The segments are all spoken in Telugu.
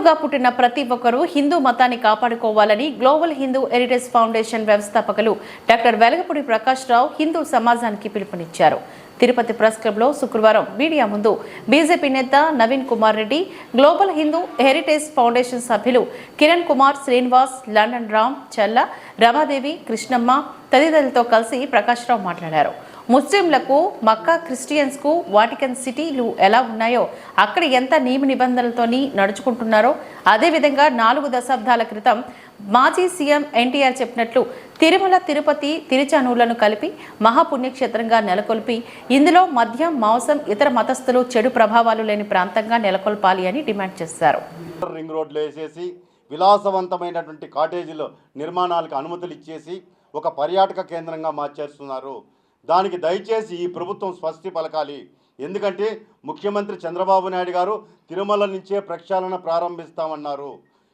హిందువుగా పుట్టిన ప్రతి ఒక్కరూ హిందూ మతాన్ని కాపాడుకోవాలని గ్లోబల్ హిందూ హెరిటేజ్ ఫౌండేషన్ వ్యవస్థాపకులు డాక్టర్ వెలగపూడి ప్రకాష్ రావు హిందూ సమాజానికి పిలుపునిచ్చారు. తిరుపతి ప్రెస్ క్లబ్లో శుక్రవారం మీడియా ముందు బీజేపీ నేత Naveen Kumar Reddy, global Hindu heritage foundation సభ్యులు కిరణ్ కుమార్, శ్రీనివాస్, లండన్ రామ్, చల్ల, రమాదేవి, కృష్ణమ్మ తదితరులతో కలిసి ప్రకాష్ రావు మాట్లాడారు. ముస్లింలకు మక్కా, క్రిస్టియన్స్కు వాటికన్ సిటీలు ఎలా ఉన్నాయో అక్కడ ఎంత నియమ నిబంధనలతోని నడుచుకుంటున్నారో అదేవిధంగా 4 దశాబ్దాల క్రితం మాజీ సీఎం ఎన్టీఆర్ చెప్పినట్లు తిరుమల, తిరుపతి, తిరుచానూర్లను కలిపి మహాపుణ్యక్షేత్రంగా నెలకొల్పి ఇందులో మద్యం, మాంసం, ఇతర మతస్థులు చెడు ప్రభావాలు లేని ప్రాంతంగా నెలకొల్పాలి అని డిమాండ్ చేశారు. రింగ్ రోడ్లు వేసేసి విలాసవంతమైనటువంటి కాటేజీలో నిర్మాణాలకు అనుమతులు ఇచ్చేసి ఒక పర్యాటక కేంద్రంగా మార్చేస్తున్నారు. దానికి దయచేసి ఈ ప్రభుత్వం స్వస్తి పలకాలి. ఎందుకంటే ముఖ్యమంత్రి చంద్రబాబు నాయుడు గారు తిరుమల నుంచే ప్రక్షాళన ప్రారంభిస్తామన్నారు.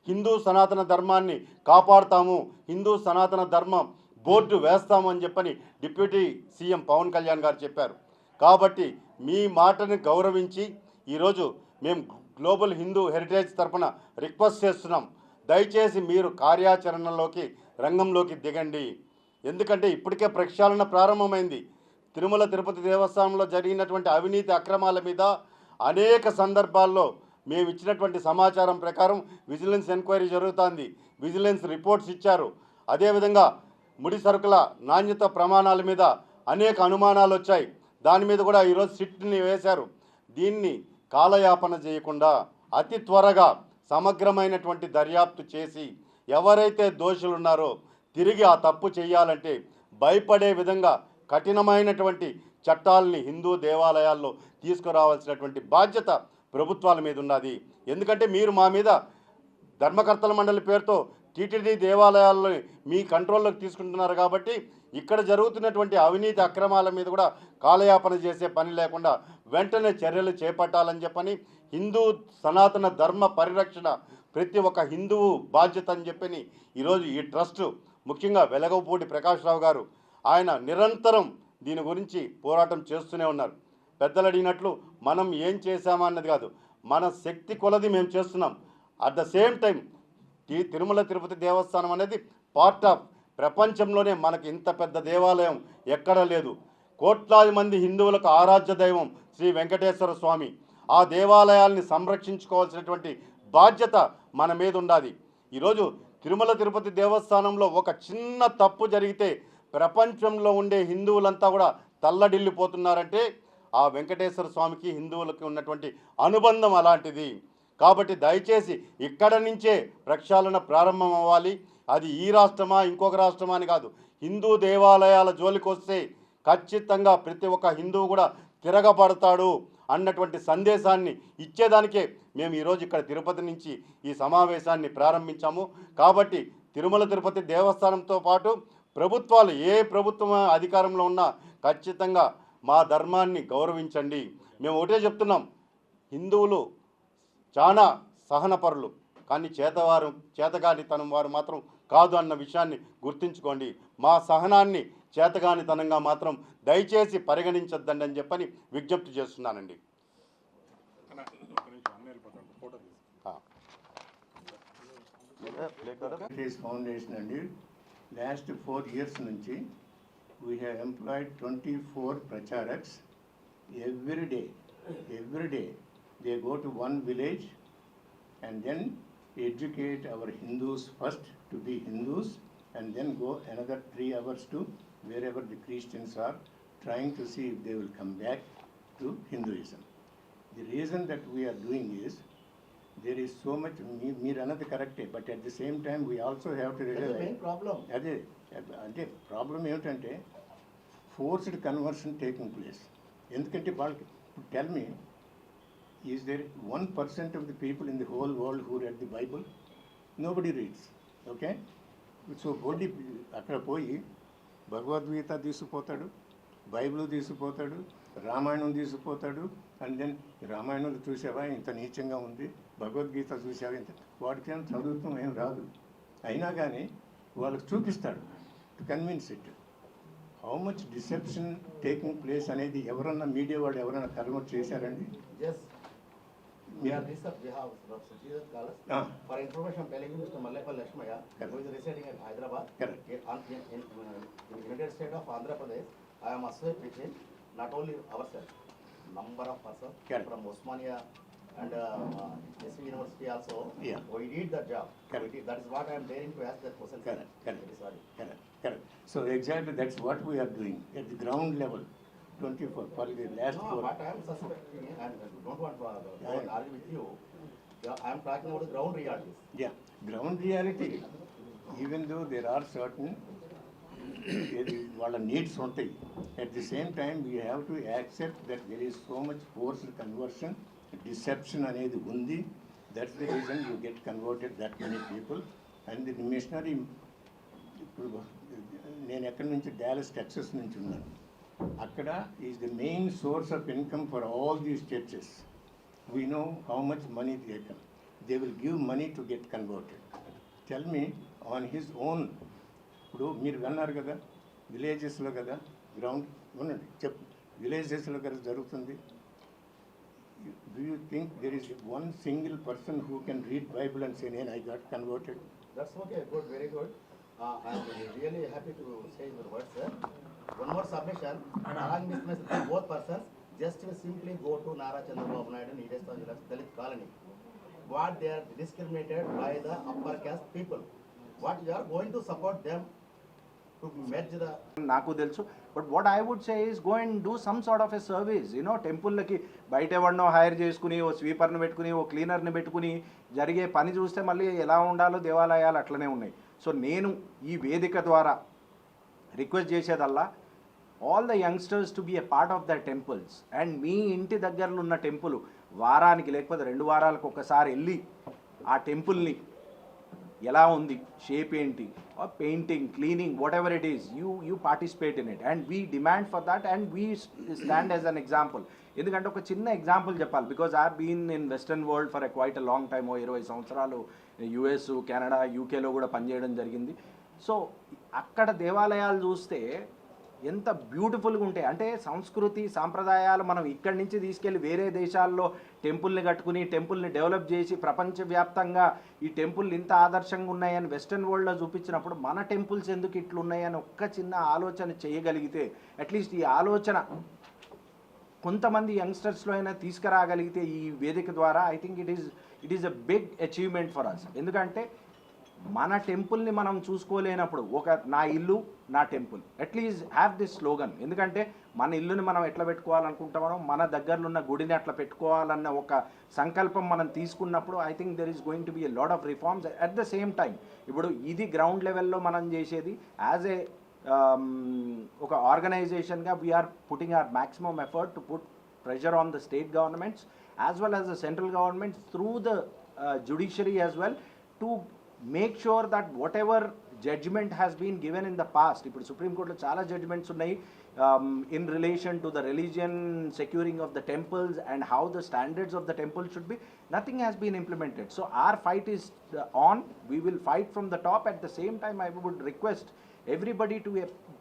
హిందూ సనాతన ధర్మాన్ని కాపాడుతాము, హిందూ సనాతన ధర్మం బోర్డు వేస్తామని చెప్పని డిప్యూటీ సీఎం పవన్ కళ్యాణ్ గారు చెప్పారు. కాబట్టి మీ మాటని గౌరవించి ఈరోజు మేము గ్లోబల్ హిందూ హెరిటేజ్ తరఫున రిక్వెస్ట్ చేస్తున్నాం. దయచేసి మీరు కార్యాచరణలోకి రంగంలోకి దిగండి. ఎందుకంటే ఇప్పటికే ప్రక్షాళన ప్రారంభమైంది. తిరుమల తిరుపతి దేవస్థానంలో జరిగినటువంటి అవినీతి అక్రమాల మీద అనేక సందర్భాల్లో మేము ఇచ్చినటువంటి సమాచారం ప్రకారం విజిలెన్స్ ఎంక్వైరీ జరుగుతోంది. విజిలెన్స్ రిపోర్ట్స్ ఇచ్చారు. అదేవిధంగా ముడి సరుకుల నాణ్యత ప్రమాణాల మీద అనేక అనుమానాలు వచ్చాయి. దాని మీద కూడా ఈరోజు సిట్ని వేశారు. దీన్ని కాలయాపన చేయకుండా అతి త్వరగా సమగ్రమైనటువంటి దర్యాప్తు చేసి ఎవరైతే దోషులు ఉన్నారో తిరిగి ఆ తప్పు చేయాలంటే భయపడే విధంగా కఠినమైనటువంటి చట్టాలని హిందూ దేవాలయాల్లో తీసుకురావాల్సినటువంటి బాధ్యత ప్రభుత్వాల మీద ఉన్నది. ఎందుకంటే మీరు మా మీద ధర్మకర్తల మండలి పేరుతో టీటీడీ దేవాలయాల్లో మీ కంట్రోల్లోకి తీసుకుంటున్నారు. కాబట్టి ఇక్కడ జరుగుతున్నటువంటి అవినీతి అక్రమాల మీద కూడా కాలయాపన చేసే పని లేకుండా వెంటనే చర్యలు చేపట్టాలని చెప్పని హిందూ సనాతన ధర్మ పరిరక్షణ ప్రతి ఒక్క హిందువు బాధ్యత అని చెప్పని ఈరోజు ఈ ట్రస్ట్ ముఖ్యంగా వెలగపూడి ప్రకాష్ రావు గారు ఆయన నిరంతరం దీని గురించి పోరాటం చేస్తూనే ఉన్నారు. పెద్దలు అడిగినట్లు మనం ఏం చేశామా అన్నది కాదు, మన శక్తి కొలది మేము చేస్తున్నాం. At the same time Tirumala Tirupati దేవస్థానం అనేది పార్ట్ ఆఫ్ ప్రపంచంలోనే మనకి ఇంత పెద్ద దేవాలయం ఎక్కడా లేదు. కోట్లాది మంది హిందువులకు ఆరాధ్య దైవం శ్రీ వెంకటేశ్వర స్వామి. ఆ దేవాలయాల్ని సంరక్షించుకోవాల్సినటువంటి బాధ్యత మన మీద ఉండాలి. ఈరోజు తిరుమల తిరుపతి దేవస్థానంలో ఒక చిన్న తప్పు జరిగితే ప్రపంచంలో ఉండే హిందువులంతా కూడా తల్లడిల్లిపోతున్నారంటే ఆ వెంకటేశ్వర స్వామికి హిందువులకి ఉన్నటువంటి అనుబంధం అలాంటిది. కాబట్టి దయచేసి ఇక్కడ నుంచే ప్రక్షాళన ప్రారంభం అవ్వాలి. అది ఈ రాష్ట్రమా ఇంకొక రాష్ట్రమా అని కాదు, హిందూ దేవాలయాల జోలికి వస్తే ఖచ్చితంగా ప్రతి ఒక్క హిందువు కూడా తిరగబడతాడు అన్నటువంటి సందేశాన్ని ఇచ్చేదానికే మేము ఈరోజు ఇక్కడ తిరుపతి నుంచి ఈ సమావేశాన్ని ప్రారంభించాము. కాబట్టి తిరుమల తిరుపతి దేవస్థానంతో పాటు ప్రభుత్వాలు ఏ ప్రభుత్వం అధికారంలో ఉన్నా ఖచ్చితంగా మా ధర్మాన్ని గౌరవించండి. మేము ఒకటే చెప్తున్నాం, హిందువులు చాలా సహనపరులు, కానీ చేతగానితనం వారు మాత్రం కాదు అన్న విషయాన్ని గుర్తుంచుకోండి. మా సహనాన్ని చేతగానితనంగా మాత్రం దయచేసి పరిగణించొద్దండి అని చెప్పని విజ్ఞప్తి చేస్తున్నానండి. ఫౌండేషన్ అండి లాస్ట్ 4 years నుంచి we have employed 24 pracharaks. Every day they go to one village and then educate our Hindus first to be Hindus, and then go another 3 hours to wherever the Christians are, trying to see if they will come back to Hinduism. The reason that we are doing is there is so much, మీరు అన్నది కరెక్టే, but at the same time we also have to realise అదే అంటే ప్రాబ్లం ఏమిటంటే ఫోర్స్డ్ కన్వర్షన్ టేకింగ్ ప్లేస్. ఎందుకంటే వాళ్ళకి tell me, is there 1% of the people in the whole world who read the Bible? Nobody reads. Okay, so బోడి అక్కడ పోయి భగవద్గీత తీసుకుపోతాడు, బైబిల్ తీసుకుపోతాడు, రామాయణం తీసుకుపోతాడు. అండ్ దెన్ రామాయణం చూసావా ఇంత నీచంగా ఉంది, భగవద్గీత చూసావా ఇంత, వాడికి ఏం చదువుతాం ఏం రాదు, అయినా కానీ వాళ్ళకి చూపిస్తాడు to convince it. How much deception taking place అనేది ఎవరన్నా మీడియా వాళ్ళు ఎవరైనా కన్వర్ట్ చేశారండి? Yeah, this we have Jesus College. For information, telling you Mr. Mallepalli Lakshmaya, who is residing in Hyderabad, Correct. in United State of Andhra Pradesh. I am associated not only ourselves, number of persons Correct. from Osmania and SV University also. Yeah. We did the job. Correct. That is what I am daring to ask that question. Correct, correct. Very sorry. Correct. So exactly that's what we are doing at the ground level, 24 for the last No, 4. what I am suspecting, and don't want to argue with you, I am talking about the ground realities. Yeah, ground reality, even though there are certain వాళ్ళ needs ఉంటాయి, at the same time we have to accept that there is so much forced conversion, deception అనేది ఉంది. That's the reason you get converted that many people. And the missionary, ఇప్పుడు నేను ఎక్కడి నుంచి డాలస్ టెక్సస్ నుంచి ఉన్నాను, అక్కడ is the main source of income for all these churches. We know how much money they will give money to get converted. Tell me on his own. ఇప్పుడు మీరు విన్నారు కదా, విలేజెస్లో కదా గ్రౌండ్ ఉండండి చెప్పు, విలేజెస్లో కదా జరుగుతుంది. Do you think there is one single person who can read Bible and say నేను I got converted? That's okay, good, very good. I am really happy to say your words, sir. One more submission, along with my both persons, just simply go to Nara Chandrababu Naidu Nidestha Dalit Colony. What they are discriminated by the upper caste people. What you are going to support them to merge the... నాకు తెలుసు, but what I would say is go and do some sort of a service. You know టెంపుల్లకి బయట ఎవరినో హైర్ చేసుకుని ఓ స్వీపర్ని పెట్టుకుని ఓ క్లీనర్ని పెట్టుకుని జరిగే పని చూస్తే మళ్ళీ ఎలా ఉండాలో దేవాలయాలు అట్లనే ఉన్నాయి. సో నేను ఈ వేదిక ద్వారా రిక్వెస్ట్ చేసేదల్లా all the youngsters to be a part of the temples. And మీ ఇంటి దగ్గరలో ఉన్న టెంపుల్ వారానికి లేకపోతే 2 వారాలకు ఒకసారి వెళ్ళి ఆ టెంపుల్ని ఎలా ఉంది, షేప్ ఏంటి, painting, cleaning, whatever it is, you participate in it and we demand for that and we stand as an example. ఎందుకంటే ఒక చిన్న ఎగ్జాంపుల్ చెప్పాలి, because I been in western world for quite a long time. 20 సంవత్సరాలు యుఎస్, కెనడా, యూకేలో కూడా పనిచేయడం జరిగింది. సో అక్కడ దేవాలయాలు చూస్తే ఎంత బ్యూటిఫుల్గా ఉంటాయి అంటే సంస్కృతి సాంప్రదాయాలు మనం ఇక్కడి నుంచి తీసుకెళ్ళి వేరే దేశాల్లో టెంపుల్ని కట్టుకుని టెంపుల్ని డెవలప్ చేసి ప్రపంచవ్యాప్తంగా ఈ టెంపుల్ ఇంత ఆదర్శంగా ఉన్నాయని వెస్టర్న్ వరల్డ్లో చూపించినప్పుడు మన టెంపుల్స్ ఎందుకు ఇట్లున్నాయని ఒక్క చిన్న ఆలోచన చేయగలిగితే, అట్లీస్ట్ ఈ ఆలోచన కొంతమంది యంగ్స్టర్స్లో అయినా తీసుకురాగలిగితే ఈ వేదిక ద్వారా I think it is a big achievement for us. ఎందుకంటే మన టెంపుల్ని మనం చూసుకోలేనప్పుడు నా ఇల్లు నా temple, at least have this slogan. ఎందుకంటే మన ఇల్లుని మనం ఎట్లా పెట్టుకోవాలనుకుంటామో మన దగ్గరలో ఉన్న గుడిని అట్లా పెట్టుకోవాలన్న ఒక సంకల్పం మనం తీసుకున్నప్పుడు I think there is going to be a lot of reforms at the same time. ఇప్పుడు ఇది గ్రౌండ్ లెవెల్లో మనం చేసేది యాజ్ ఏ ఒక ఆర్గనైజేషన్గా we are putting our maximum effort to put pressure on the state governments as well as the central governments through the judiciary as well to make sure that whatever judgment has been given in the past, ఇప్పుడు సుప్రీం కోర్టులో చాలా జడ్జ్మెంట్స్ ఉన్నాయి in relation to the religion, securing of the temples and how the standards of the temple should be, nothing has been implemented. So our fight is on. We will fight from the top. At the same time, I would request everybody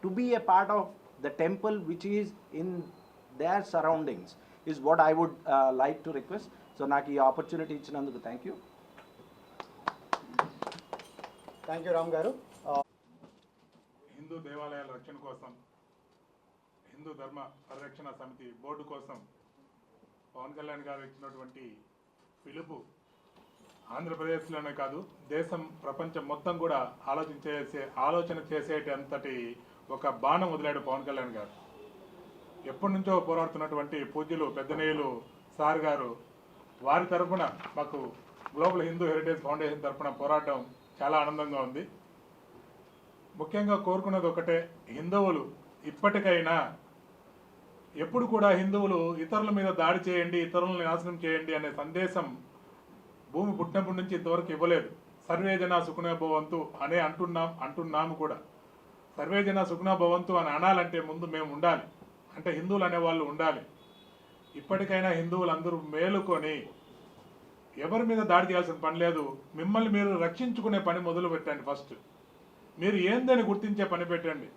to be a part of the temple which is in their surroundings is what I would like to request. So నాకు ఈ ఆపర్చునిటీ ఇచ్చినందుకు thank you. Thank you Ram గారు. హిందూ దేవాలయాల రక్షణ కోసం హిందూ ధర్మ పరిరక్షణ సమితి బోర్డు కోసం పవన్ కళ్యాణ్ గారు ఇచ్చినటువంటి పిలుపు ఆంధ్రప్రదేశ్లోనే కాదు దేశం ప్రపంచం మొత్తం కూడా ఆలోచన చేసేటంతటి ఒక బాణం వదిలాడు పవన్ కళ్యాణ్ గారు. ఎప్పటి నుంచో పోరాడుతున్నటువంటి పూజ్యులు పెద్దనేయులు సార్ గారు వారి తరఫున మాకు గ్లోబల్ హిందూ హెరిటేజ్ ఫౌండేషన్ తరఫున పోరాటం చాలా ఆనందంగా ఉంది. ముఖ్యంగా కోరుకున్నది ఒకటే, హిందువులు ఇప్పటికైనా ఎప్పుడు కూడా హిందువులు ఇతరుల మీద దాడి చేయండి, ఇతరులను నాశనం చేయండి అనే సందేశం భూమి పుట్టినప్పటి నుంచి ఇంతవరకు ఇవ్వలేదు. సర్వేజన సుఖినో భవంతు అనే అంటున్నాము కూడా. సర్వేజన సుఖినో భవంతు అని అనాలంటే ముందు మేము ఉండాలి, అంటే హిందువులు అనేవాళ్ళు ఉండాలి. ఇప్పటికైనా హిందువులు అందరూ మేలుకొని ఎవరి మీద దాడి చేయాల్సిన పని లేదు, మిమ్మల్ని మీరు రక్షించుకునే పని మొదలు పెట్టండి. ఫస్ట్ మీరు ఏందని గుర్తించే పని పెట్టండి.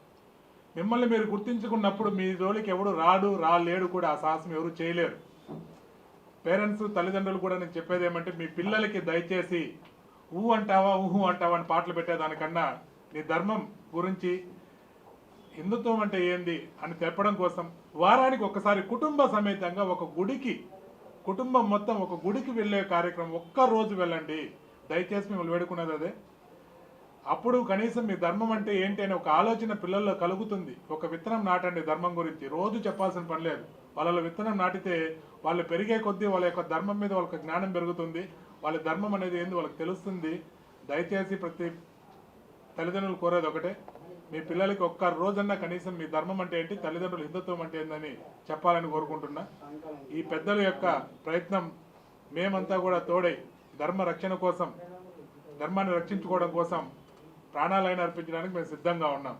మిమ్మల్ని మీరు గుర్తించుకున్నప్పుడు మీ జోలికి ఎవడు రాలేడు కూడా, ఆ సాహసం ఎవరు చేయలేరు. పేరెంట్స్ తల్లిదండ్రులు కూడా నేను చెప్పేది ఏమంటే మీ పిల్లలకి దయచేసి ఊహు అంటావా అని పాటలు పెట్టేదానికన్నా నీ ధర్మం గురించి హిందుత్వం అంటే ఏంది అని తెప్పడం కోసం వారానికి ఒకసారి కుటుంబ సమేతంగా ఒక గుడికి కుటుంబం మొత్తం ఒక గుడికి వెళ్ళే కార్యక్రమం ఒక్క రోజు వెళ్ళండి. దయచేసి మిమ్మల్ని వేడుకున్నది అదే. అప్పుడు కనీసం మీ ధర్మం అంటే ఏంటి అనే ఒక ఆలోచన పిల్లల్లో కలుగుతుంది. ఒక విత్తనం నాటండి ధర్మం గురించి, రోజు చెప్పాల్సిన పని లేదు. వాళ్ళలో విత్తనం నాటితే వాళ్ళు పెరిగే కొద్దీ వాళ్ళ యొక్క ధర్మం మీద వాళ్ళకి జ్ఞానం పెరుగుతుంది. వాళ్ళ ధర్మం అనేది ఏంది వాళ్ళకి తెలుస్తుంది. దయచేసి ప్రతి తల్లిదండ్రులు కోరేది ఒకటే, మీ పిల్లలకి ఒక్క రోజన్నా కనీసం మీ ధర్మం అంటే ఏంటి, తల్లిదండ్రులు హిందుత్వం అంటే ఏందని చెప్పాలని కోరుకుంటున్నా. ఈ పెద్దల యొక్క ప్రయత్నం మేమంతా కూడా తోడై ధర్మ రక్షణ కోసం, ధర్మాన్ని రక్షించుకోవడం కోసం ప్రాణాలైనా అర్పించడానికి మేము సిద్ధంగా ఉన్నాం.